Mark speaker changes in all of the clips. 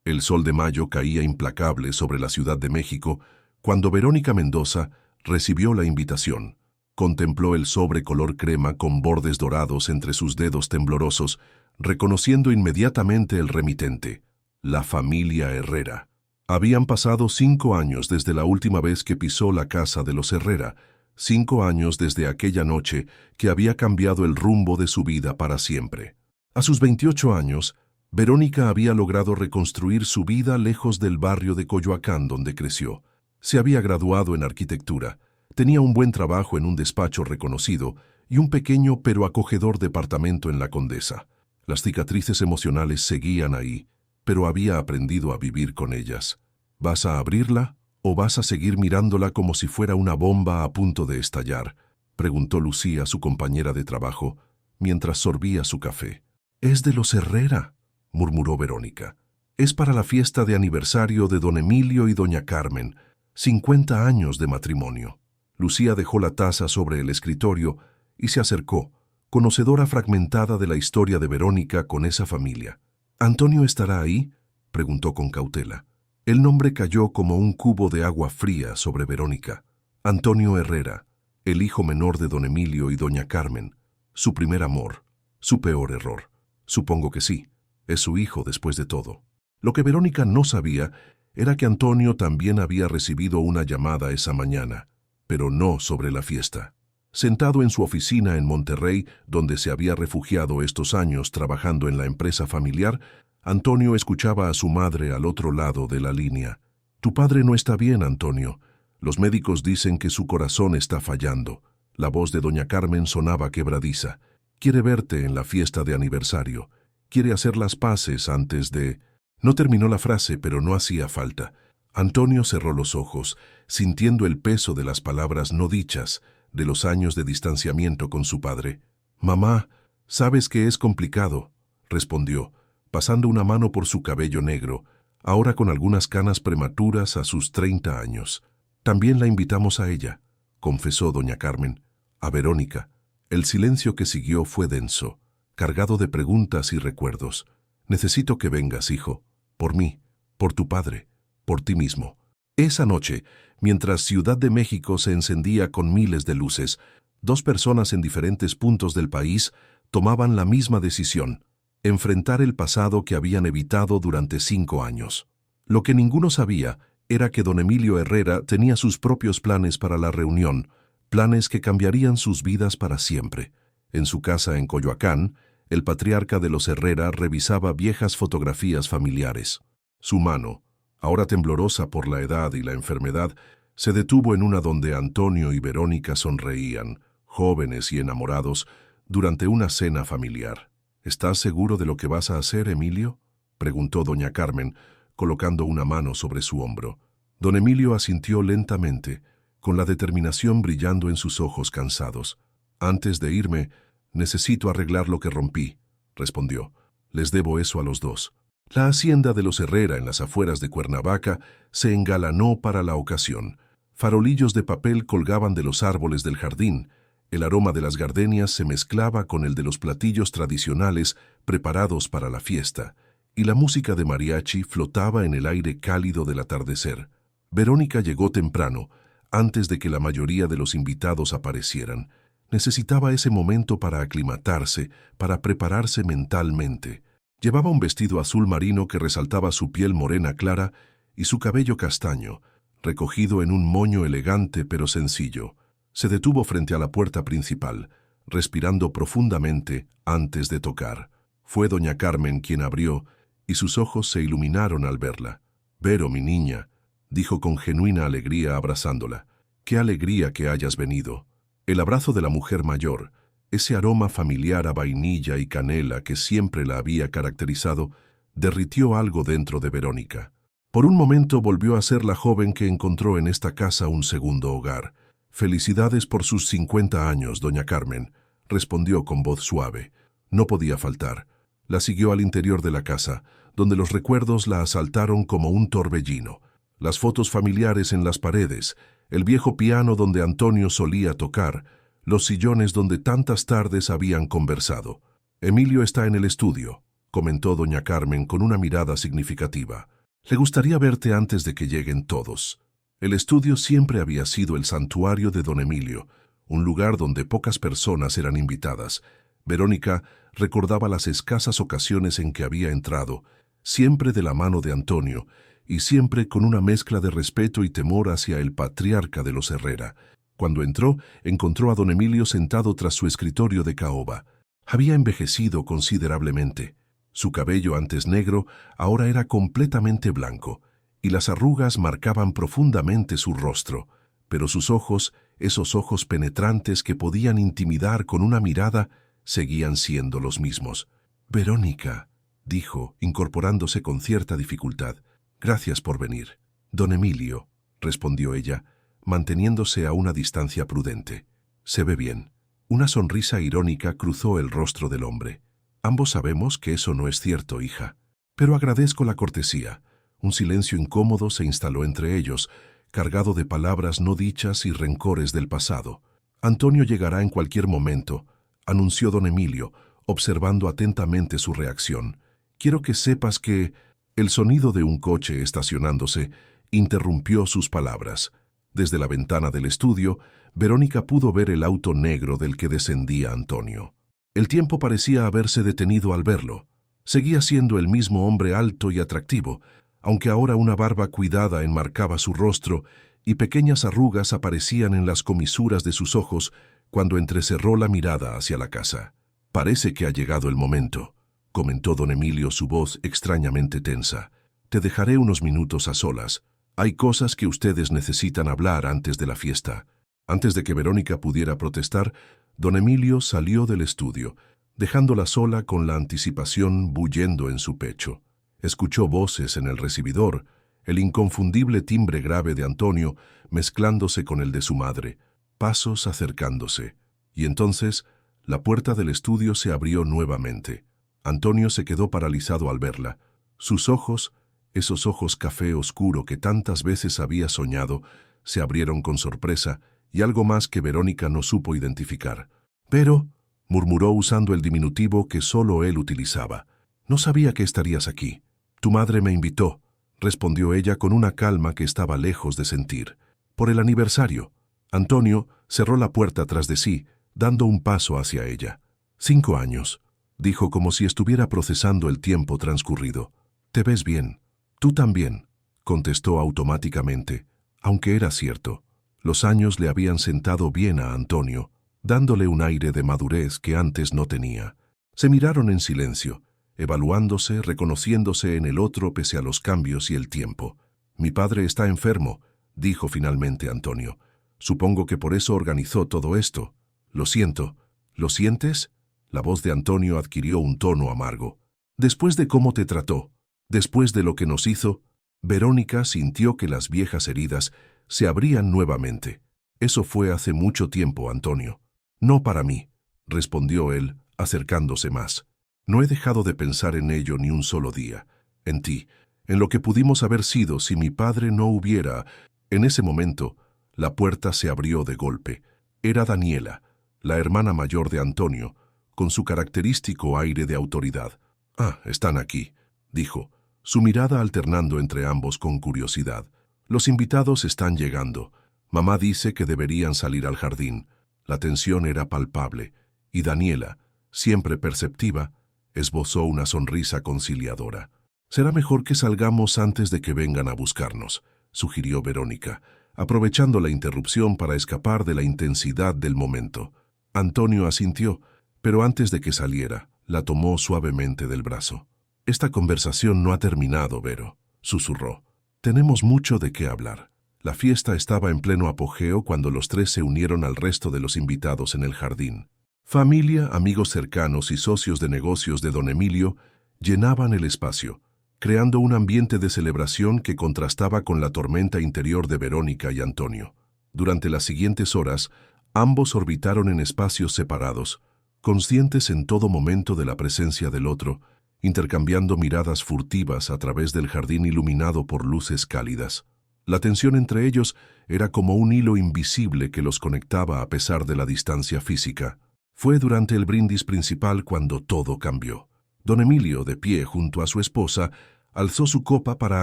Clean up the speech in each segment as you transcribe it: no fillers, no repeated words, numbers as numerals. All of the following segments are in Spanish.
Speaker 1: El sol de mayo caía implacable sobre la Ciudad de México cuando Verónica Mendoza recibió la invitación. Contempló el sobre color crema con bordes dorados entre sus dedos temblorosos, reconociendo inmediatamente el remitente, la familia Herrera. Habían pasado 5 años desde la última vez que pisó la casa de los Herrera, 5 años desde aquella noche que había cambiado el rumbo de su vida para siempre. A sus 28 años, Verónica había logrado reconstruir su vida lejos del barrio de Coyoacán donde creció. Se había graduado en arquitectura, tenía un buen trabajo en un despacho reconocido y un pequeño pero acogedor departamento en La Condesa. Las cicatrices emocionales seguían ahí, pero había aprendido a vivir con ellas. ¿Vas a abrirla o vas a seguir mirándola como si fuera una bomba a punto de estallar?, preguntó Lucía, su compañera de trabajo, mientras sorbía su café. «Es de los Herrera», murmuró Verónica. «Es para la fiesta de aniversario de don Emilio y doña Carmen, 50 años de matrimonio». Lucía dejó la taza sobre el escritorio y se acercó, conocedora fragmentada de la historia de Verónica con esa familia. «¿Antonio estará ahí?», preguntó con cautela. El nombre cayó como un cubo de agua fría sobre Verónica. Antonio Herrera, el hijo menor de don Emilio y doña Carmen. Su primer amor, su peor error. Supongo que sí, es su hijo después de todo. Lo que Verónica no sabía era que Antonio también había recibido una llamada esa mañana, pero no sobre la fiesta. Sentado en su oficina en Monterrey, donde se había refugiado estos años trabajando en la empresa familiar, Antonio escuchaba a su madre al otro lado de la línea. «Tu padre no está bien, Antonio. Los médicos dicen que su corazón está fallando». La voz de doña Carmen sonaba quebradiza. «Quiere verte en la fiesta de aniversario. Quiere hacer las paces antes de...». No terminó la frase, pero no hacía falta. Antonio cerró los ojos, sintiendo el peso de las palabras no dichas, de los años de distanciamiento con su padre. «Mamá, sabes que es complicado», respondió, pasando una mano por su cabello negro, ahora con algunas canas prematuras a sus 30 años. «También la invitamos a ella», confesó doña Carmen, «a Verónica». El silencio que siguió fue denso, cargado de preguntas y recuerdos. «Necesito que vengas, hijo, por mí, por tu padre, por ti mismo». Esa noche, mientras Ciudad de México se encendía con miles de luces, 2 personas en diferentes puntos del país tomaban la misma decisión: enfrentar el pasado que habían evitado durante 5 años. Lo que ninguno sabía era que don Emilio Herrera tenía sus propios planes para la reunión, planes que cambiarían sus vidas para siempre. En su casa en Coyoacán, el patriarca de los Herrera revisaba viejas fotografías familiares. Su mano, ahora temblorosa por la edad y la enfermedad, se detuvo en una donde Antonio y Verónica sonreían, jóvenes y enamorados, durante una cena familiar. «¿Estás seguro de lo que vas a hacer, Emilio?», preguntó doña Carmen, colocando una mano sobre su hombro. Don Emilio asintió lentamente, con la determinación brillando en sus ojos cansados. «Antes de irme, necesito arreglar lo que rompí», respondió. «Les debo eso a los 2». La hacienda de los Herrera en las afueras de Cuernavaca se engalanó para la ocasión. Farolillos de papel colgaban de los árboles del jardín. El aroma de las gardenias se mezclaba con el de los platillos tradicionales preparados para la fiesta, y la música de mariachi flotaba en el aire cálido del atardecer. Verónica llegó temprano, antes de que la mayoría de los invitados aparecieran. Necesitaba ese momento para aclimatarse, para prepararse mentalmente. Llevaba un vestido azul marino que resaltaba su piel morena clara y su cabello castaño, recogido en un moño elegante pero sencillo. Se detuvo frente a la puerta principal, respirando profundamente antes de tocar. Fue doña Carmen quien abrió, y sus ojos se iluminaron al verla. «Vero, mi niña», dijo con genuina alegría abrazándola. «Qué alegría que hayas venido». El abrazo de la mujer mayor, ese aroma familiar a vainilla y canela que siempre la había caracterizado, derritió algo dentro de Verónica. Por un momento volvió a ser la joven que encontró en esta casa un segundo hogar. «Felicidades por sus 50 años, doña Carmen», respondió con voz suave. No podía faltar. La siguió al interior de la casa, donde los recuerdos la asaltaron como un torbellino. Las fotos familiares en las paredes, el viejo piano donde Antonio solía tocar, los sillones donde tantas tardes habían conversado. «Emilio está en el estudio», comentó doña Carmen con una mirada significativa. Le gustaría verte antes de que lleguen todos. El estudio siempre había sido el santuario de don Emilio, un lugar donde pocas personas eran invitadas. Verónica recordaba las escasas ocasiones en que había entrado, siempre de la mano de Antonio, y siempre con una mezcla de respeto y temor hacia el patriarca de los Herrera. Cuando entró, encontró a don Emilio sentado tras su escritorio de caoba. Había envejecido considerablemente. Su cabello, antes negro, ahora era completamente blanco, y las arrugas marcaban profundamente su rostro, pero sus ojos, esos ojos penetrantes que podían intimidar con una mirada, seguían siendo los mismos. «Verónica», dijo, incorporándose con cierta dificultad, «gracias por venir». «Don Emilio», respondió ella, manteniéndose a una distancia prudente. «Se ve bien». Una sonrisa irónica cruzó el rostro del hombre. «Ambos sabemos que eso no es cierto, hija. Pero agradezco la cortesía». Un silencio incómodo se instaló entre ellos, cargado de palabras no dichas y rencores del pasado. «Antonio llegará en cualquier momento», anunció don Emilio, observando atentamente su reacción. «Quiero que sepas que...» El sonido de un coche estacionándose interrumpió sus palabras. Desde la ventana del estudio, Verónica pudo ver el auto negro del que descendía Antonio. El tiempo parecía haberse detenido al verlo. Seguía siendo el mismo hombre alto y atractivo, aunque ahora una barba cuidada enmarcaba su rostro y pequeñas arrugas aparecían en las comisuras de sus ojos cuando entrecerró la mirada hacia la casa. «Parece que ha llegado el momento», comentó don Emilio, su voz extrañamente tensa. «Te dejaré unos minutos a solas. Hay cosas que ustedes necesitan hablar antes de la fiesta». Antes de que Verónica pudiera protestar, don Emilio salió del estudio, dejándola sola con la anticipación bullendo en su pecho. Escuchó voces en el recibidor, el inconfundible timbre grave de Antonio mezclándose con el de su madre, pasos acercándose. Y entonces la puerta del estudio se abrió nuevamente. Antonio se quedó paralizado al verla. Sus ojos, esos ojos café oscuro que tantas veces había soñado, se abrieron con sorpresa y algo más que Verónica no supo identificar. «Pero», murmuró usando el diminutivo que solo él utilizaba, «no sabía que estarías aquí». «Tu madre me invitó», respondió ella con una calma que estaba lejos de sentir. «Por el aniversario». Antonio cerró la puerta tras de sí, dando un paso hacia ella. «5 años», dijo como si estuviera procesando el tiempo transcurrido. «Te ves bien». «Tú también», contestó automáticamente, aunque era cierto. Los años le habían sentado bien a Antonio, dándole un aire de madurez que antes no tenía. Se miraron en silencio, evaluándose, reconociéndose en el otro pese a los cambios y el tiempo. «Mi padre está enfermo», dijo finalmente Antonio. «Supongo que por eso organizó todo esto. Lo siento». «¿Lo sientes?» La voz de Antonio adquirió un tono amargo. «Después de cómo te trató, después de lo que nos hizo...» Verónica sintió que las viejas heridas se abrían nuevamente. «Eso fue hace mucho tiempo, Antonio». «No para mí», respondió él, acercándose más. «No he dejado de pensar en ello ni un solo día. En ti, en lo que pudimos haber sido si mi padre no hubiera...» En ese momento, la puerta se abrió de golpe. Era Daniela, la hermana mayor de Antonio, con su característico aire de autoridad. «Ah, están aquí», dijo, su mirada alternando entre ambos con curiosidad. «Los invitados están llegando. Mamá dice que deberían salir al jardín». La tensión era palpable, y Daniela, siempre perceptiva, esbozó una sonrisa conciliadora. «Será mejor que salgamos antes de que vengan a buscarnos», sugirió Verónica, aprovechando la interrupción para escapar de la intensidad del momento. Antonio asintió, pero antes de que saliera, la tomó suavemente del brazo. «Esta conversación no ha terminado, Vero», susurró. «Tenemos mucho de qué hablar». La fiesta estaba en pleno apogeo cuando los tres se unieron al resto de los invitados en el jardín. Familia, amigos cercanos y socios de negocios de don Emilio llenaban el espacio, creando un ambiente de celebración que contrastaba con la tormenta interior de Verónica y Antonio. Durante las siguientes horas, ambos orbitaron en espacios separados, conscientes en todo momento de la presencia del otro, intercambiando miradas furtivas a través del jardín iluminado por luces cálidas. La tensión entre ellos era como un hilo invisible que los conectaba a pesar de la distancia física. Fue durante el brindis principal cuando todo cambió. Don Emilio, de pie junto a su esposa, Alzó su copa para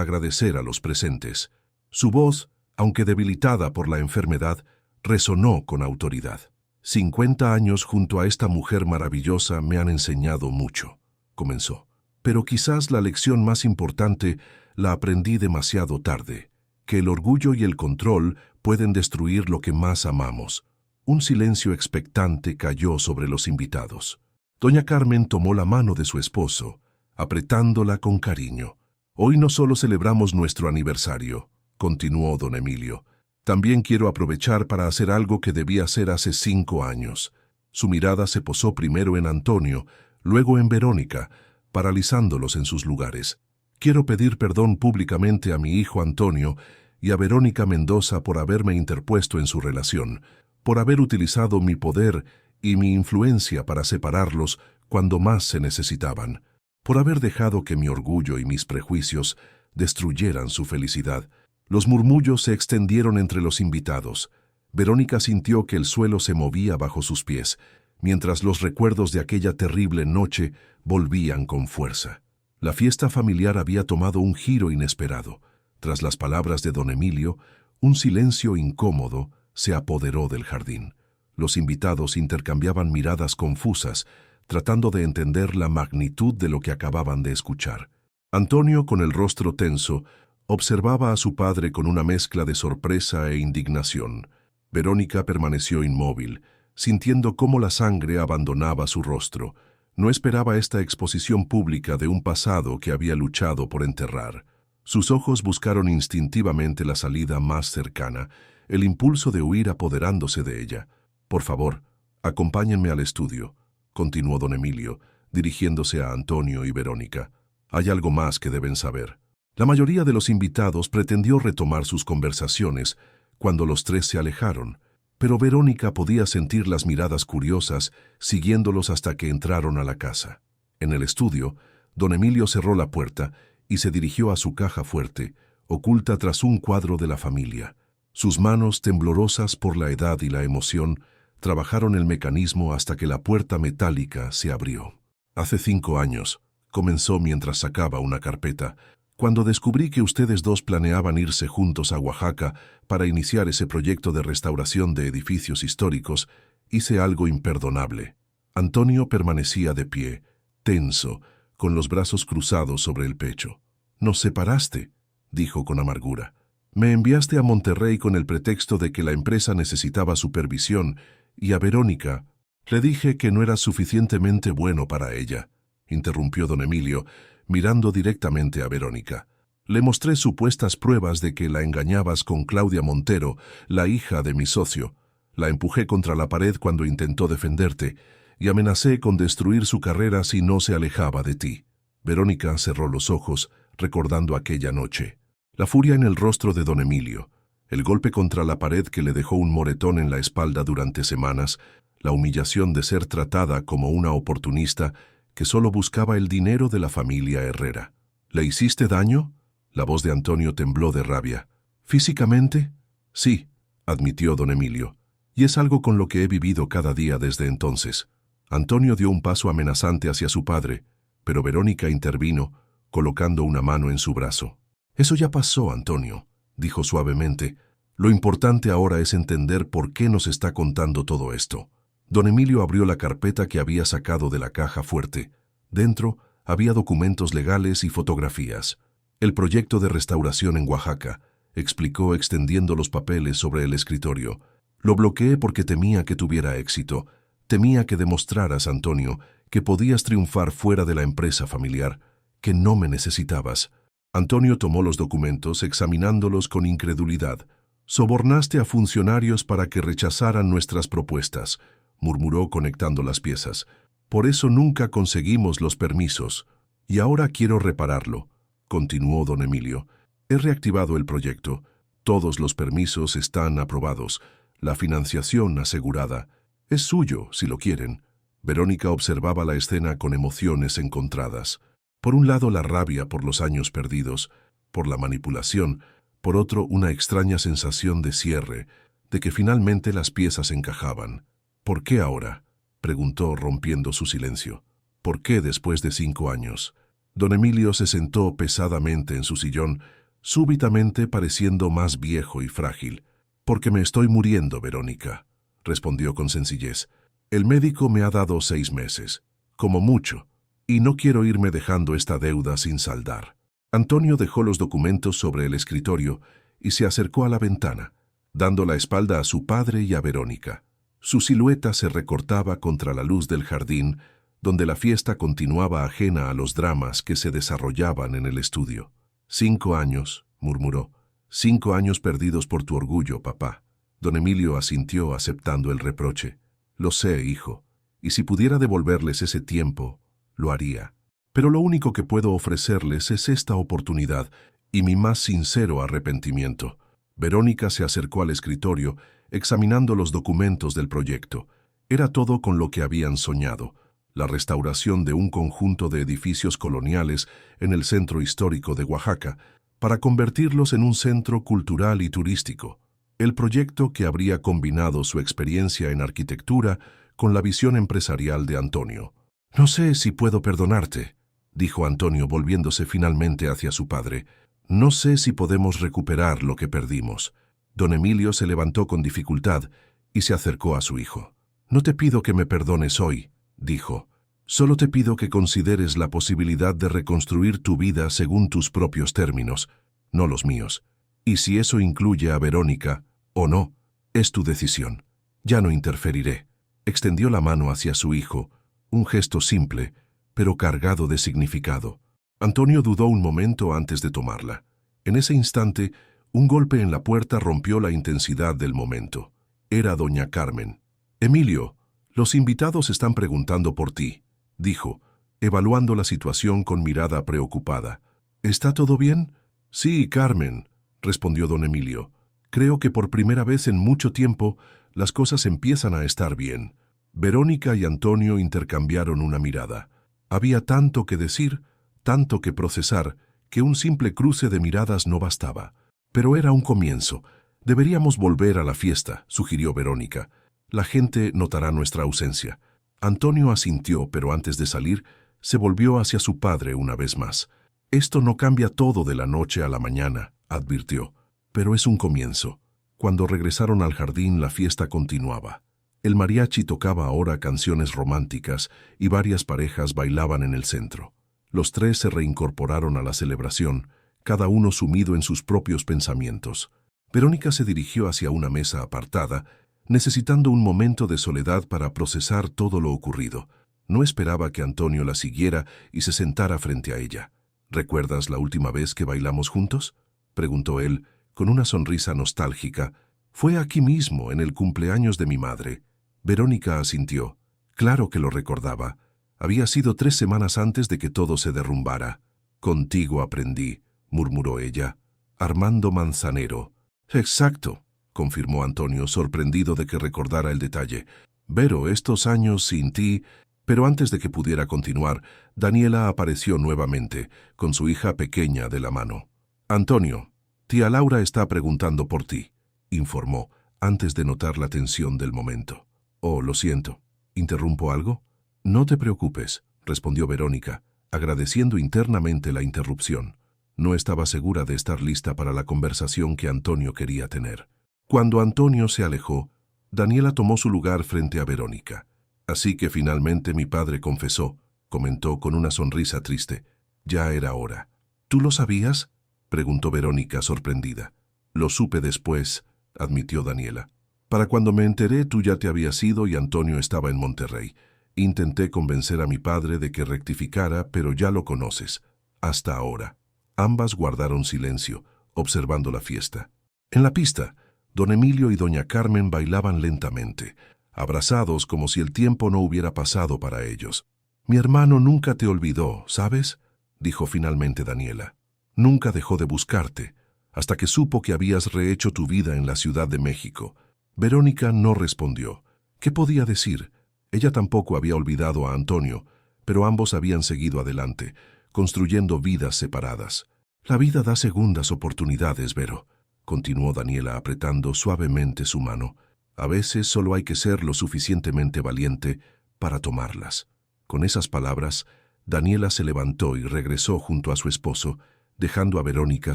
Speaker 1: agradecer a los presentes. Su voz, aunque debilitada por la enfermedad, resonó con autoridad. 50 años junto a esta mujer maravillosa me han enseñado mucho, comenzó. Pero quizás la lección más importante la aprendí demasiado tarde, que el orgullo y el control pueden destruir lo que más amamos. Un silencio expectante cayó sobre los invitados. Doña Carmen tomó la mano de su esposo, apretándola con cariño. Hoy no solo celebramos nuestro aniversario, continuó don Emilio. También quiero aprovechar para hacer algo que debía hacer hace 5 años. Su mirada se posó primero en Antonio, luego en Verónica, paralizándolos en sus lugares. Quiero pedir perdón públicamente a mi hijo Antonio y a Verónica Mendoza por haberme interpuesto en su relación, por haber utilizado mi poder y mi influencia para separarlos cuando más se necesitaban, por haber dejado que mi orgullo y mis prejuicios destruyeran su felicidad. Los murmullos se extendieron entre los invitados. Verónica sintió que el suelo se movía bajo sus pies, mientras los recuerdos de aquella terrible noche volvían con fuerza. La fiesta familiar había tomado un giro inesperado. Tras las palabras de don Emilio, un silencio incómodo se apoderó del jardín. Los invitados intercambiaban miradas confusas, tratando de entender la magnitud de lo que acababan de escuchar. Antonio, con el rostro tenso, observaba a su padre con una mezcla de sorpresa e indignación. Verónica permaneció inmóvil, sintiendo cómo la sangre abandonaba su rostro. No esperaba esta exposición pública de un pasado que había luchado por enterrar. Sus ojos buscaron instintivamente la salida más cercana, el impulso de huir apoderándose de ella. «Por favor, acompáñenme al estudio», continuó don Emilio, dirigiéndose a Antonio y Verónica. «Hay algo más que deben saber». La mayoría de los invitados pretendió retomar sus conversaciones cuando los tres se alejaron, pero Verónica podía sentir las miradas curiosas siguiéndolos hasta que entraron a la casa. En el estudio, don Emilio cerró la puerta y se dirigió a su caja fuerte, oculta tras un cuadro de la familia. Sus manos, temblorosas por la edad y la emoción, trabajaron el mecanismo hasta que la puerta metálica se abrió. «Hace 5 años», comenzó mientras sacaba una carpeta, «cuando descubrí que ustedes dos planeaban irse juntos a Oaxaca para iniciar ese proyecto de restauración de edificios históricos, hice algo imperdonable». Antonio permanecía de pie, tenso, con los brazos cruzados sobre el pecho. «Nos separaste», dijo con amargura. «Me enviaste a Monterrey con el pretexto de que la empresa necesitaba supervisión y a Verónica le dije que no era suficientemente bueno para ella», interrumpió don Emilio, mirando directamente a Verónica. «Le mostré supuestas pruebas de que la engañabas con Claudia Montero, la hija de mi socio. La empujé contra la pared cuando intentó defenderte y amenacé con destruir su carrera si no se alejaba de ti». Verónica cerró los ojos, recordando aquella noche. La furia en el rostro de don Emilio, el golpe contra la pared que le dejó un moretón en la espalda durante semanas, la humillación de ser tratada como una oportunista que solo buscaba el dinero de la familia Herrera. «¿Le hiciste daño?». La voz de Antonio tembló de rabia. «¿Físicamente?». «Sí», admitió don Emilio, «y es algo con lo que he vivido cada día desde entonces». Antonio dio un paso amenazante hacia su padre, pero Verónica intervino, colocando una mano en su brazo. «Eso ya pasó, Antonio», dijo suavemente. «Lo importante ahora es entender por qué nos está contando todo esto». Don Emilio abrió la carpeta que había sacado de la caja fuerte. Dentro había documentos legales y fotografías. «El proyecto de restauración en Oaxaca», explicó extendiendo los papeles sobre el escritorio. «Lo bloqueé porque temía que tuviera éxito. Temía que demostraras, Antonio, que podías triunfar fuera de la empresa familiar, que no me necesitabas». Antonio tomó los documentos examinándolos con incredulidad. «Sobornaste a funcionarios para que rechazaran nuestras propuestas», murmuró conectando las piezas. «Por eso nunca conseguimos los permisos. Y ahora quiero repararlo», continuó don Emilio. «He reactivado el proyecto. Todos los permisos están aprobados. La financiación asegurada. Es suyo, si lo quieren». Verónica observaba la escena con emociones encontradas. Por un lado, la rabia por los años perdidos, por la manipulación, por otro, una extraña sensación de cierre, de que finalmente las piezas encajaban. «¿Por qué ahora?», preguntó rompiendo su silencio. «¿Por qué después de 5 años?». Don Emilio se sentó pesadamente en su sillón, súbitamente pareciendo más viejo y frágil. «Porque me estoy muriendo, Verónica», respondió con sencillez. «El médico me ha dado 6 meses, como mucho, y no quiero irme dejando esta deuda sin saldar». Antonio dejó los documentos sobre el escritorio y se acercó a la ventana, dando la espalda a su padre y a Verónica. Su silueta se recortaba contra la luz del jardín, donde la fiesta continuaba ajena a los dramas que se desarrollaban en el estudio. 5 años, murmuró. 5 años perdidos por tu orgullo, papá. Don Emilio asintió aceptando el reproche. Lo sé, hijo, y si pudiera devolverles ese tiempo, lo haría. Pero lo único que puedo ofrecerles es esta oportunidad y mi más sincero arrepentimiento. Verónica se acercó al escritorio, examinando los documentos del proyecto. Era todo con lo que habían soñado: la restauración de un conjunto de edificios coloniales en el centro histórico de Oaxaca, para convertirlos en un centro cultural y turístico. El proyecto que habría combinado su experiencia en arquitectura con la visión empresarial de Antonio. «No sé si puedo perdonarte», dijo Antonio volviéndose finalmente hacia su padre. «No sé si podemos recuperar lo que perdimos». Don Emilio se levantó con dificultad y se acercó a su hijo. «No te pido que me perdones hoy», dijo. «Solo te pido que consideres la posibilidad de reconstruir tu vida según tus propios términos, no los míos. Y si eso incluye a Verónica o no, es tu decisión. Ya no interferiré». Extendió la mano hacia su hijo, un gesto simple, pero cargado de significado. Antonio dudó un momento antes de tomarla. En ese instante, un golpe en la puerta rompió la intensidad del momento. Era doña Carmen. «Emilio, los invitados están preguntando por ti», dijo, evaluando la situación con mirada preocupada. «¿Está todo bien?» «Sí, Carmen», respondió don Emilio. «Creo que por primera vez en mucho tiempo las cosas empiezan a estar bien». Verónica y Antonio intercambiaron una mirada. Había tanto que decir, tanto que procesar, que un simple cruce de miradas no bastaba. Pero era un comienzo. «Deberíamos volver a la fiesta», sugirió Verónica. «La gente notará nuestra ausencia». Antonio asintió, pero antes de salir, se volvió hacia su padre una vez más. «Esto no cambia todo de la noche a la mañana», advirtió, «pero es un comienzo». Cuando regresaron al jardín, la fiesta continuaba. El mariachi tocaba ahora canciones románticas y varias parejas bailaban en el centro. Los 3 se reincorporaron a la celebración, cada uno sumido en sus propios pensamientos. Verónica se dirigió hacia una mesa apartada, necesitando un momento de soledad para procesar todo lo ocurrido. No esperaba que Antonio la siguiera y se sentara frente a ella. «¿Recuerdas la última vez que bailamos juntos?», preguntó él, con una sonrisa nostálgica. «Fue aquí mismo, en el cumpleaños de mi madre». Verónica asintió. Claro que lo recordaba. Había sido 3 semanas antes de que todo se derrumbara. «Contigo aprendí», murmuró ella. «Armando Manzanero». «Exacto», confirmó Antonio, sorprendido de que recordara el detalle. «Vero, estos años sin ti...» Pero antes de que pudiera continuar, Daniela apareció nuevamente, con su hija pequeña de la mano. «Antonio, tía Laura está preguntando por ti», informó, antes de notar la tensión del momento. «Oh, lo siento. ¿Interrumpo algo?» «No te preocupes», respondió Verónica, agradeciendo internamente la interrupción. No estaba segura de estar lista para la conversación que Antonio quería tener. Cuando Antonio se alejó, Daniela tomó su lugar frente a Verónica. «Así que finalmente mi padre confesó», comentó con una sonrisa triste. «Ya era hora». «¿Tú lo sabías?», preguntó Verónica sorprendida. «Lo supe después», admitió Daniela. «Para cuando me enteré, tú ya te habías ido y Antonio estaba en Monterrey. Intenté convencer a mi padre de que rectificara, pero ya lo conoces. Hasta ahora». Ambas guardaron silencio, observando la fiesta. En la pista, don Emilio y doña Carmen bailaban lentamente, abrazados como si el tiempo no hubiera pasado para ellos. «Mi hermano nunca te olvidó, ¿sabes?», dijo finalmente Daniela. «Nunca dejó de buscarte, hasta que supo que habías rehecho tu vida en la Ciudad de México». Verónica no respondió. ¿Qué podía decir? Ella tampoco había olvidado a Antonio, pero ambos habían seguido adelante, construyendo vidas separadas. «La vida da segundas oportunidades, Vero», continuó Daniela apretando suavemente su mano. «A veces solo hay que ser lo suficientemente valiente para tomarlas». Con esas palabras, Daniela se levantó y regresó junto a su esposo, dejando a Verónica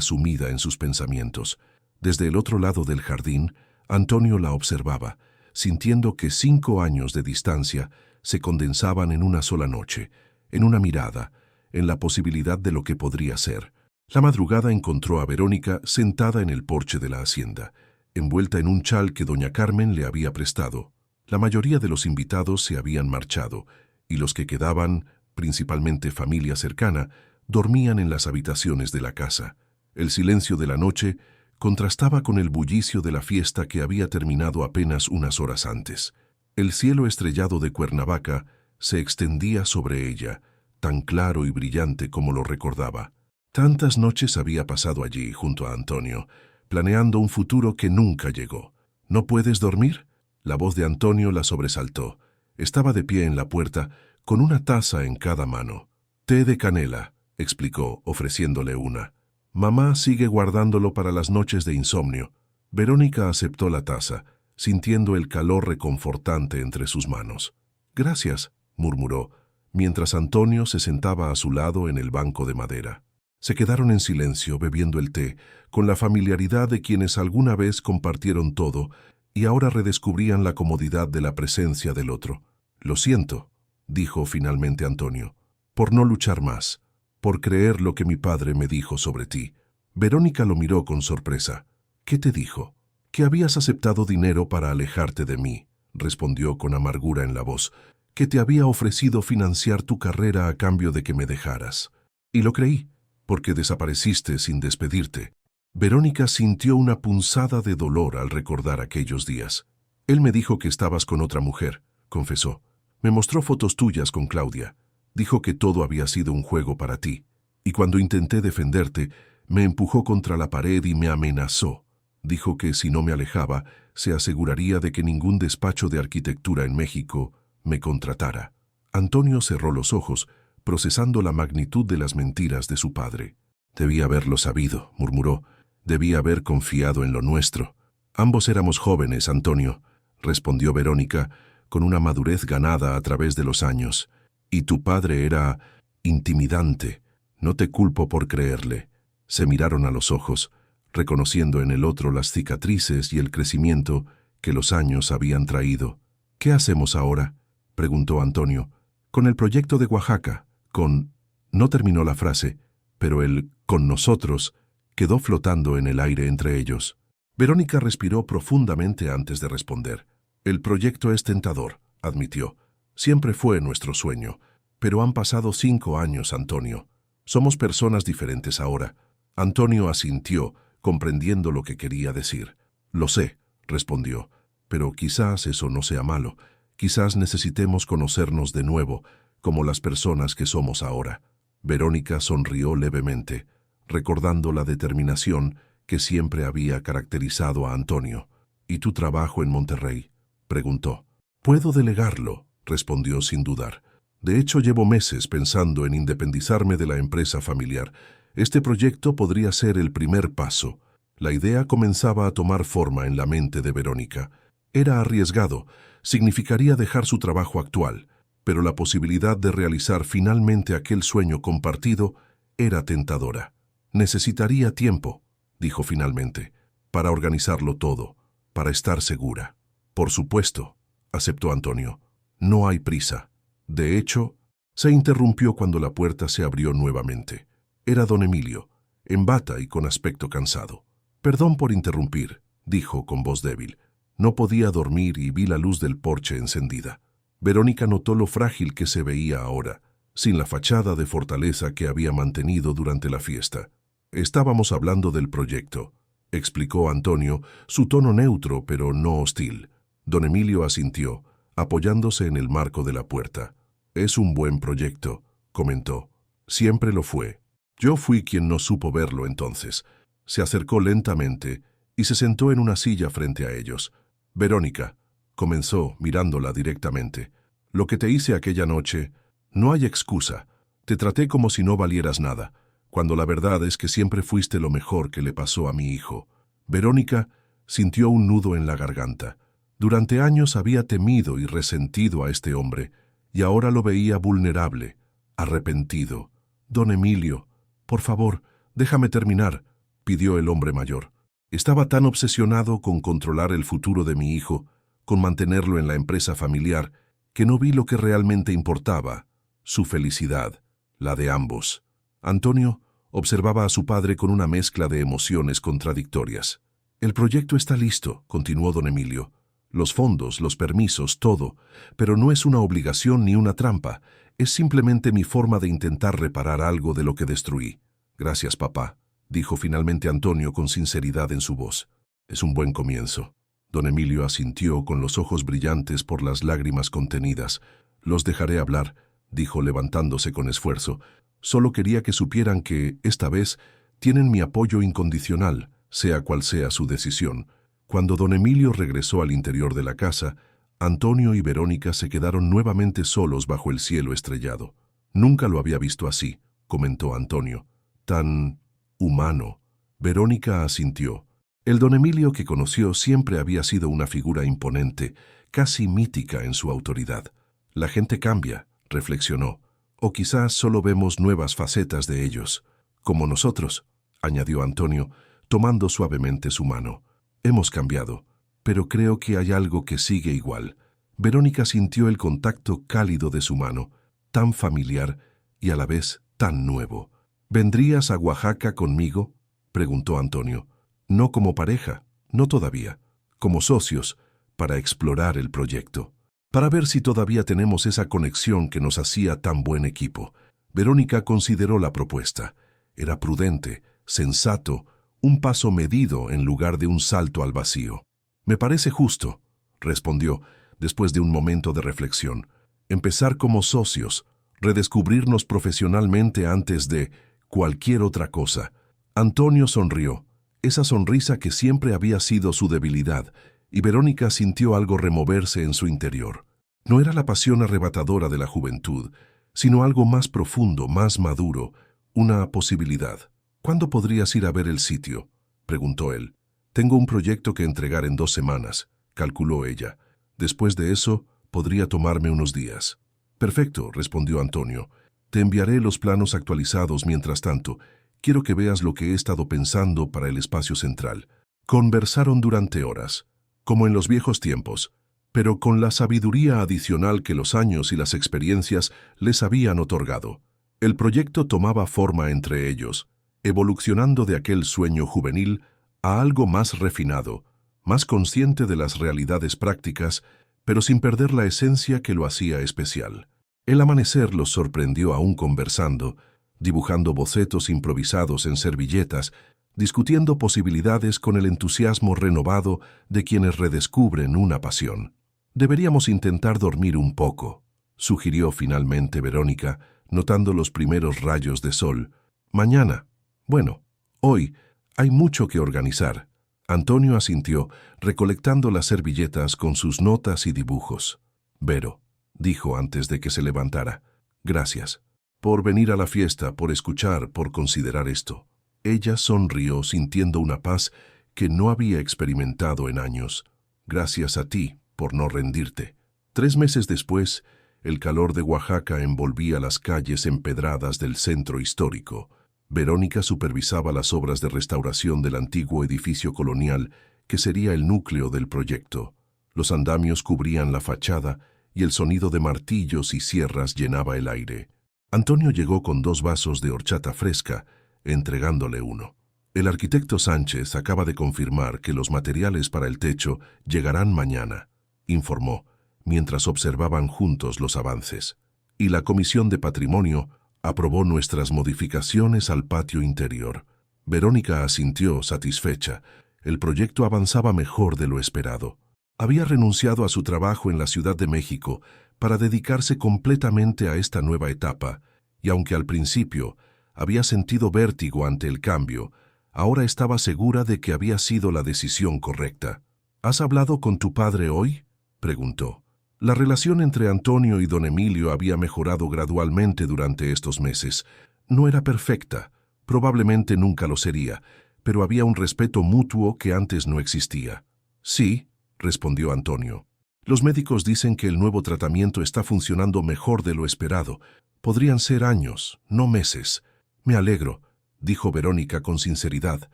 Speaker 1: sumida en sus pensamientos. Desde el otro lado del jardín, Antonio la observaba, sintiendo que 5 años de distancia se condensaban en una sola noche, en una mirada, en la posibilidad de lo que podría ser. La madrugada encontró a Verónica sentada en el porche de la hacienda, envuelta en un chal que doña Carmen le había prestado. La mayoría de los invitados se habían marchado, y los que quedaban, principalmente familia cercana, dormían en las habitaciones de la casa. El silencio de la noche contrastaba con el bullicio de la fiesta que había terminado apenas unas horas antes. El cielo estrellado de Cuernavaca se extendía sobre ella, tan claro y brillante como lo recordaba. Tantas noches había pasado allí junto a Antonio, planeando un futuro que nunca llegó. ¿No puedes dormir? La voz de Antonio la sobresaltó. Estaba de pie en la puerta, con una taza en cada mano. «Té de canela», explicó, ofreciéndole una. «Mamá sigue guardándolo para las noches de insomnio». Verónica aceptó la taza, sintiendo el calor reconfortante entre sus manos. «Gracias», murmuró, mientras Antonio se sentaba a su lado en el banco de madera. Se quedaron en silencio bebiendo el té, con la familiaridad de quienes alguna vez compartieron todo y ahora redescubrían la comodidad de la presencia del otro. «Lo siento», dijo finalmente Antonio, «por no luchar más, por creer lo que mi padre me dijo sobre ti». Verónica lo miró con sorpresa. «¿Qué te dijo?» «Que habías aceptado dinero para alejarte de mí», respondió con amargura en la voz, «que te había ofrecido financiar tu carrera a cambio de que me dejaras. Y lo creí, porque desapareciste sin despedirte». Verónica sintió una punzada de dolor al recordar aquellos días. «Él me dijo que estabas con otra mujer», confesó. «Me mostró fotos tuyas con Claudia. Dijo que todo había sido un juego para ti. Y cuando intenté defenderte, me empujó contra la pared y me amenazó. Dijo que si no me alejaba, se aseguraría de que ningún despacho de arquitectura en México me contratara». Antonio cerró los ojos, procesando la magnitud de las mentiras de su padre. «Debía haberlo sabido», murmuró. «Debía haber confiado en lo nuestro». «Ambos éramos jóvenes, Antonio», respondió Verónica, con una madurez ganada a través de los años. «Y tu padre era intimidante. No te culpo por creerle». Se miraron a los ojos, reconociendo en el otro las cicatrices y el crecimiento que los años habían traído. «¿Qué hacemos ahora?», preguntó Antonio. «Con el proyecto de Oaxaca, con...». No terminó la frase, pero el «con nosotros» quedó flotando en el aire entre ellos. Verónica respiró profundamente antes de responder. «El proyecto es tentador», admitió. «Siempre fue nuestro sueño. Pero han pasado 5 años, Antonio. Somos personas diferentes ahora». Antonio asintió, comprendiendo lo que quería decir. «Lo sé», respondió, «pero quizás eso no sea malo. Quizás necesitemos conocernos de nuevo, como las personas que somos ahora». Verónica sonrió levemente, recordando la determinación que siempre había caracterizado a Antonio. «¿Y tu trabajo en Monterrey?», preguntó. «Puedo delegarlo», respondió sin dudar. «De hecho, llevo meses pensando en independizarme de la empresa familiar. Este proyecto podría ser el primer paso». La idea comenzaba a tomar forma en la mente de Verónica. Era arriesgado, significaría dejar su trabajo actual, pero la posibilidad de realizar finalmente aquel sueño compartido era tentadora. «Necesitaría tiempo», dijo finalmente, «para organizarlo todo, para estar segura». «Por supuesto», aceptó Antonio. «No hay prisa». De hecho, se interrumpió cuando la puerta se abrió nuevamente. Era don Emilio, en bata y con aspecto cansado. «Perdón por interrumpir», dijo con voz débil. «No podía dormir y vi la luz del porche encendida». Verónica notó lo frágil que se veía ahora, sin la fachada de fortaleza que había mantenido durante la fiesta. «Estábamos hablando del proyecto», explicó Antonio, su tono neutro pero no hostil. Don Emilio asintió, apoyándose en el marco de la puerta. «Es un buen proyecto», comentó. «Siempre lo fue. Yo fui quien no supo verlo entonces». Se acercó lentamente y se sentó en una silla frente a ellos. «Verónica», comenzó mirándola directamente, «lo que te hice aquella noche, no hay excusa. Te traté como si no valieras nada, cuando la verdad es que siempre fuiste lo mejor que le pasó a mi hijo». Verónica sintió un nudo en la garganta. Durante años había temido y resentido a este hombre, y ahora lo veía vulnerable, arrepentido. «Don Emilio, por favor, déjame terminar», pidió el hombre mayor. Estaba tan obsesionado con controlar el futuro de mi hijo, con mantenerlo en la empresa familiar, que no vi lo que realmente importaba, su felicidad, la de ambos. Antonio observaba a su padre con una mezcla de emociones contradictorias. «El proyecto está listo», continuó don Emilio. «Los fondos, los permisos, todo, pero no es una obligación ni una trampa, es simplemente mi forma de intentar reparar algo de lo que destruí». «Gracias, papá», dijo finalmente Antonio con sinceridad en su voz. «Es un buen comienzo». Don Emilio asintió con los ojos brillantes por las lágrimas contenidas. «Los dejaré hablar», dijo levantándose con esfuerzo. «Solo quería que supieran que, esta vez, tienen mi apoyo incondicional, sea cual sea su decisión». Cuando don Emilio regresó al interior de la casa, Antonio y Verónica se quedaron nuevamente solos bajo el cielo estrellado. «Nunca lo había visto así», comentó Antonio. «Tan humano». Verónica asintió. El don Emilio que conoció siempre había sido una figura imponente, casi mítica en su autoridad. «La gente cambia», reflexionó, «o quizás solo vemos nuevas facetas de ellos, como nosotros», añadió Antonio, tomando suavemente su mano. «Hemos cambiado, pero creo que hay algo que sigue igual». Verónica sintió el contacto cálido de su mano, tan familiar y a la vez tan nuevo. «¿Vendrías a Oaxaca conmigo?», preguntó Antonio. «No como pareja, no todavía, como socios, para explorar el proyecto, para ver si todavía tenemos esa conexión que nos hacía tan buen equipo». Verónica consideró la propuesta. Era prudente, sensato, un paso medido en lugar de un salto al vacío. «Me parece justo», respondió, después de un momento de reflexión. «Empezar como socios, redescubrirnos profesionalmente antes de cualquier otra cosa». Antonio sonrió, esa sonrisa que siempre había sido su debilidad, y Verónica sintió algo removerse en su interior. No era la pasión arrebatadora de la juventud, sino algo más profundo, más maduro, una posibilidad. «¿Cuándo podrías ir a ver el sitio?», preguntó él. «Tengo un proyecto que entregar en 2 semanas», calculó ella. «Después de eso, podría tomarme unos días». «Perfecto», respondió Antonio. «Te enviaré los planos actualizados mientras tanto. Quiero que veas lo que he estado pensando para el espacio central». Conversaron durante horas, como en los viejos tiempos, pero con la sabiduría adicional que los años y las experiencias les habían otorgado. El proyecto tomaba forma entre ellos, evolucionando de aquel sueño juvenil a algo más refinado, más consciente de las realidades prácticas, pero sin perder la esencia que lo hacía especial. El amanecer los sorprendió aún conversando, dibujando bocetos improvisados en servilletas, discutiendo posibilidades con el entusiasmo renovado de quienes redescubren una pasión. «Deberíamos intentar dormir un poco», sugirió finalmente Verónica, notando los primeros rayos de sol. «Mañana. Bueno, hoy hay mucho que organizar». Antonio asintió, recolectando las servilletas con sus notas y dibujos. «Vero», dijo antes de que se levantara, «gracias por venir a la fiesta, por escuchar, por considerar esto». Ella sonrió sintiendo una paz que no había experimentado en años. «Gracias a ti por no rendirte». 3 meses después, el calor de Oaxaca envolvía las calles empedradas del centro histórico. Verónica supervisaba las obras de restauración del antiguo edificio colonial que sería el núcleo del proyecto. Los andamios cubrían la fachada y el sonido de martillos y sierras llenaba el aire. Antonio llegó con 2 vasos de horchata fresca, entregándole uno. El arquitecto Sánchez acaba de confirmar que los materiales para el techo llegarán mañana, informó, mientras observaban juntos los avances. Y la Comisión de Patrimonio aprobó nuestras modificaciones al patio interior. Verónica asintió satisfecha. El proyecto avanzaba mejor de lo esperado. Había renunciado a su trabajo en la Ciudad de México para dedicarse completamente a esta nueva etapa, y aunque al principio había sentido vértigo ante el cambio, ahora estaba segura de que había sido la decisión correcta. «¿Has hablado con tu padre hoy?», preguntó. La relación entre Antonio y don Emilio había mejorado gradualmente durante estos meses. No era perfecta, probablemente nunca lo sería, pero había un respeto mutuo que antes no existía. «Sí», respondió Antonio. «Los médicos dicen que el nuevo tratamiento está funcionando mejor de lo esperado, Podrían ser años, no meses. Me alegro, dijo Verónica con sinceridad.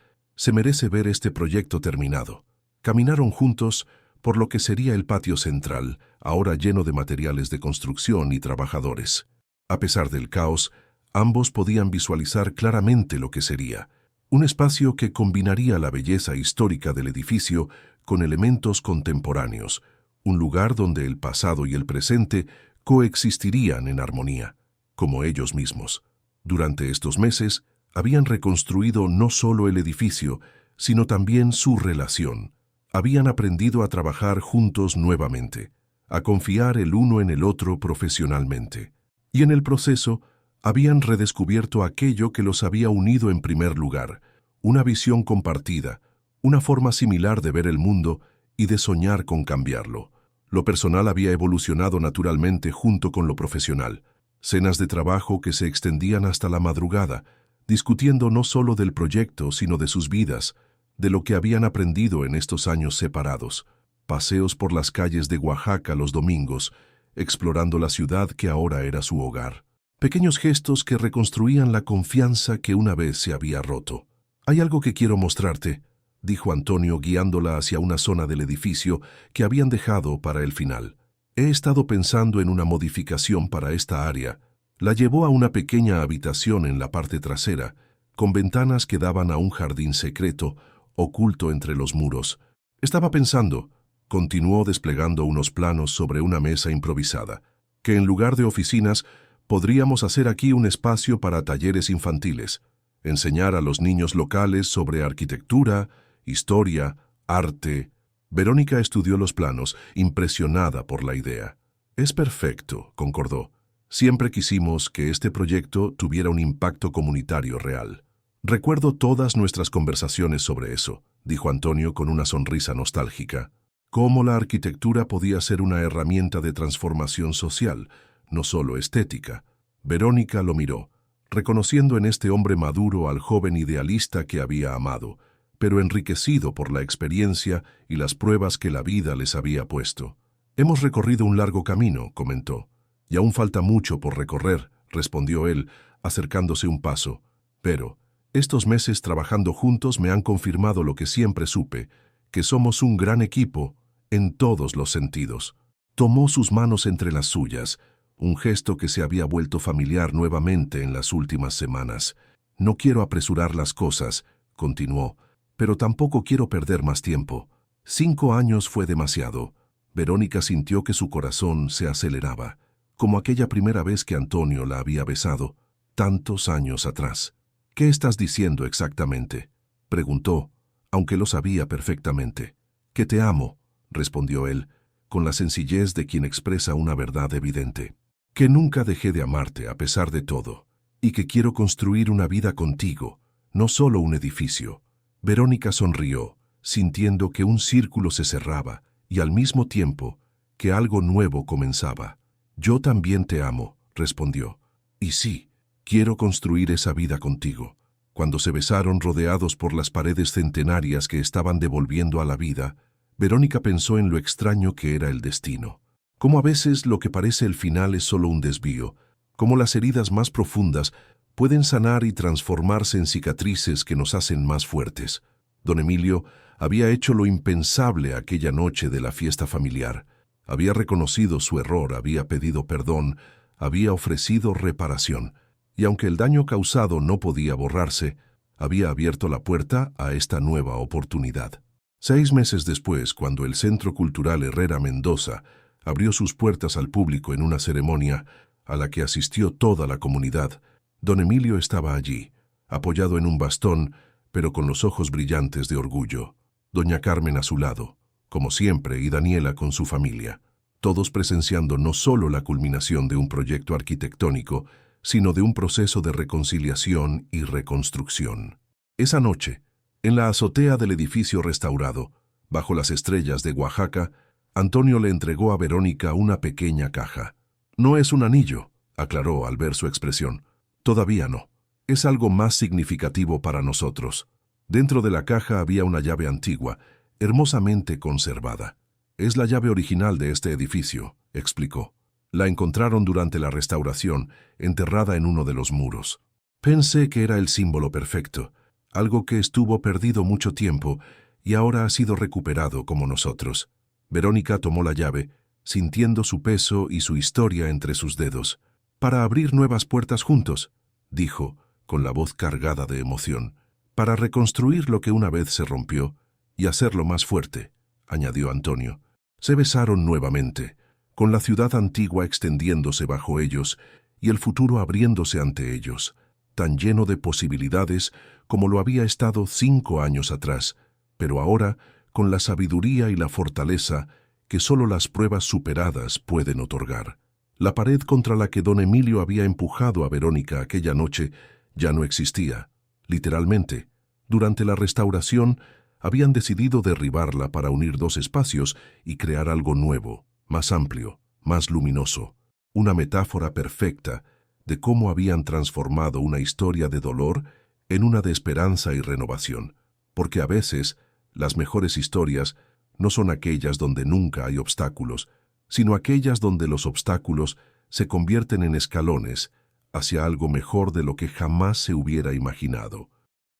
Speaker 1: Se merece ver este proyecto terminado. Caminaron juntos por lo que sería el patio central, ahora lleno de materiales de construcción y trabajadores. A pesar del caos, ambos podían visualizar claramente lo que sería. Un espacio que combinaría la belleza histórica del edificio con elementos contemporáneos, un lugar donde el pasado y el presente coexistirían en armonía, como ellos mismos. Durante estos meses, habían reconstruido no solo el edificio, sino también su relación. Habían aprendido a trabajar juntos nuevamente, a confiar el uno en el otro profesionalmente. Y en el proceso, habían redescubierto aquello que los había unido en primer lugar, una visión compartida, una forma similar de ver el mundo y de soñar con cambiarlo. Lo personal había evolucionado naturalmente junto con lo profesional. Cenas de trabajo que se extendían hasta la madrugada, discutiendo no solo del proyecto, sino de sus vidas, de lo que habían aprendido en estos años separados. Paseos por las calles de Oaxaca los domingos, explorando la ciudad que ahora era su hogar. Pequeños gestos que reconstruían la confianza que una vez se había roto. «Hay algo que quiero mostrarte», dijo Antonio guiándola hacia una zona del edificio que habían dejado para el final. «He estado pensando en una modificación para esta área». La llevó a una pequeña habitación en la parte trasera, con ventanas que daban a un jardín secreto, oculto entre los muros. «Estaba pensando», continuó desplegando unos planos sobre una mesa improvisada, «que en lugar de oficinas podríamos hacer aquí un espacio para talleres infantiles, enseñar a los niños locales sobre arquitectura, historia, arte». Verónica estudió los planos, impresionada por la idea. «Es perfecto», concordó. «Siempre quisimos que este proyecto tuviera un impacto comunitario real». «Recuerdo todas nuestras conversaciones sobre eso», dijo Antonio con una sonrisa nostálgica. «Cómo la arquitectura podía ser una herramienta de transformación social, no solo estética». Verónica lo miró, reconociendo en este hombre maduro al joven idealista que había amado, pero enriquecido por la experiencia y las pruebas que la vida les había puesto. «Hemos recorrido un largo camino», comentó. «Y aún falta mucho por recorrer», respondió él, acercándose un paso. «Pero estos meses trabajando juntos me han confirmado lo que siempre supe, que somos un gran equipo en todos los sentidos». Tomó sus manos entre las suyas, un gesto que se había vuelto familiar nuevamente en las últimas semanas. «No quiero apresurar las cosas», continuó, «pero tampoco quiero perder más tiempo. 5 años fue demasiado». Verónica sintió que su corazón se aceleraba, como aquella primera vez que Antonio la había besado, tantos años atrás. «¿Qué estás diciendo exactamente?», preguntó, aunque lo sabía perfectamente. «Que te amo», respondió él, con la sencillez de quien expresa una verdad evidente. «Que nunca dejé de amarte a pesar de todo, y que quiero construir una vida contigo, no solo un edificio». Verónica sonrió, sintiendo que un círculo se cerraba y al mismo tiempo que algo nuevo comenzaba. «Yo también te amo», respondió. «Y sí, quiero construir esa vida contigo». Cuando se besaron rodeados por las paredes centenarias que estaban devolviendo a la vida, Verónica pensó en lo extraño que era el destino. Cómo a veces lo que parece el final es solo un desvío, cómo las heridas más profundas pueden sanar y transformarse en cicatrices que nos hacen más fuertes. Don Emilio había hecho lo impensable aquella noche de la fiesta familiar. Había reconocido su error, había pedido perdón, había ofrecido reparación. Y aunque el daño causado no podía borrarse, había abierto la puerta a esta nueva oportunidad. 6 meses después, cuando el Centro Cultural Herrera Mendoza abrió sus puertas al público en una ceremonia a la que asistió toda la comunidad, don Emilio estaba allí, apoyado en un bastón, pero con los ojos brillantes de orgullo. Doña Carmen a su lado, como siempre, y Daniela con su familia, todos presenciando no solo la culminación de un proyecto arquitectónico, sino de un proceso de reconciliación y reconstrucción. Esa noche, en la azotea del edificio restaurado, bajo las estrellas de Oaxaca, Antonio le entregó a Verónica una pequeña caja. «No es un anillo», aclaró al ver su expresión. «Todavía no. Es algo más significativo para nosotros». Dentro de la caja había una llave antigua, hermosamente conservada. «Es la llave original de este edificio», explicó. La encontraron durante la restauración, enterrada en uno de los muros. Pensé que era el símbolo perfecto, algo que estuvo perdido mucho tiempo y ahora ha sido recuperado como nosotros. Verónica tomó la llave, sintiendo su peso y su historia entre sus dedos. Para abrir nuevas puertas juntos, dijo, con la voz cargada de emoción. Para reconstruir lo que una vez se rompió y hacerlo más fuerte, añadió Antonio. Se besaron nuevamente, con la ciudad antigua extendiéndose bajo ellos y el futuro abriéndose ante ellos, tan lleno de posibilidades como lo había estado 5 años atrás, pero ahora con la sabiduría y la fortaleza que solo las pruebas superadas pueden otorgar. La pared contra la que don Emilio había empujado a Verónica aquella noche ya no existía. Literalmente, durante la restauración, habían decidido derribarla para unir dos espacios y crear algo nuevo, más amplio, más luminoso. Una metáfora perfecta de cómo habían transformado una historia de dolor en una de esperanza y renovación. Porque a veces, las mejores historias no son aquellas donde nunca hay obstáculos, sino aquellas donde los obstáculos se convierten en escalones hacia algo mejor de lo que jamás se hubiera imaginado.